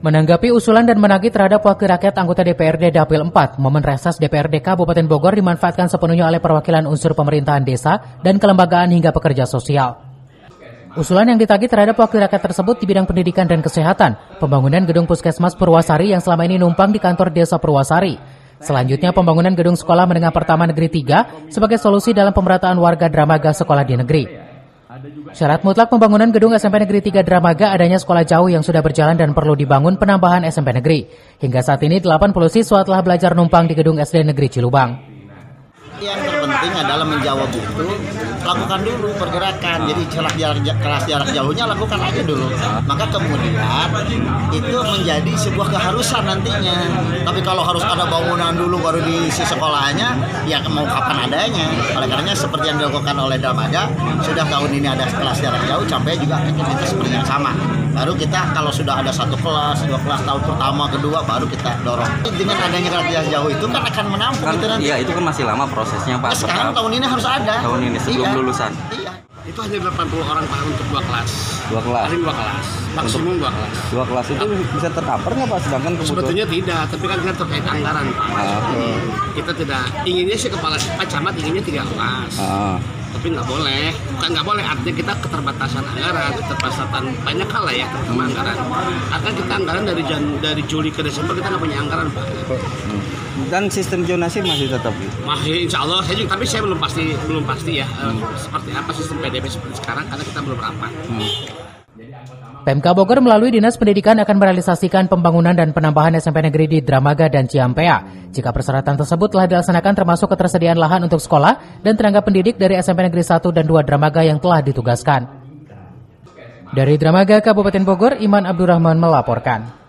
Menanggapi usulan dan menagih terhadap wakil rakyat anggota DPRD Dapil 4, momen reses DPRD Kabupaten Bogor dimanfaatkan sepenuhnya oleh perwakilan unsur pemerintahan desa dan kelembagaan hingga pekerja sosial. Usulan yang ditagih terhadap wakil rakyat tersebut di bidang pendidikan dan kesehatan, pembangunan gedung Puskesmas Purwasari yang selama ini numpang di kantor Desa Purwasari. Selanjutnya pembangunan gedung Sekolah Menengah Pertama Negeri 3 sebagai solusi dalam pemerataan warga Dramaga sekolah di negeri. Syarat mutlak pembangunan gedung SMP Negeri 3 Dramaga adanya sekolah jauh yang sudah berjalan dan perlu dibangun penambahan SMP Negeri. Hingga saat ini 80 siswa telah belajar numpang di gedung SD Negeri Cilubang. Yang terpenting adalah menjawab itu, lakukan dulu pergerakan. Jadi kelas jarak jauhnya lakukan aja dulu. Maka kemudian itu menjadi sebuah keharusan nantinya. Tapi kalau harus ada bangunan dulu baru diisi sekolahnya, ya mau kapan adanya. Oleh karenanya seperti yang dilakukan oleh Dramaga, sudah tahun ini ada kelas jarak jauh, sampai juga kita seperti yang sama. Baru kita kalau sudah ada satu kelas, dua kelas tahun pertama, kedua, baru kita dorong. Dengan adanya kelas jarak jauh itu kan akan menampung kan, itu nanti. Iya, itu kan masih lama prosesnya Pak. Sekarang tahun ini harus ada. Tahun ini sebelum lulusan. Iya. Itu hanya 80 orang Pak untuk 2 kelas. 2 kelas. Paling 2 kelas. Maksimum 2 kelas. 2 kelas itu bisa tercover nggak Pak? Sedangkan kebutuhan... Sebetulnya tidak, tapi kan kita terkait anggaran Pak. Kita tidak inginnya sih kepala Pak Camat inginnya 3 kelas. Tapi nggak boleh, bukan nggak boleh, artinya kita keterbatasan anggaran, keterbatasan banyak hal lah ya, terutama anggaran. Karena kita anggaran dari Juli ke Desember kita nggak punya anggaran Pak. Dan sistem zonasi masih tetap? Masih insya Allah, tapi saya belum pasti ya seperti apa sistem PDB seperti sekarang karena kita belum rapat. Pemka Bogor melalui Dinas Pendidikan akan merealisasikan pembangunan dan penambahan SMP Negeri di Dramaga dan Ciampea. Jika persyaratan tersebut telah dilaksanakan termasuk ketersediaan lahan untuk sekolah dan tenaga pendidik dari SMP Negeri 1 dan 2 Dramaga yang telah ditugaskan. Dari Dramaga, Kabupaten Bogor, Iman Abdurrahman melaporkan.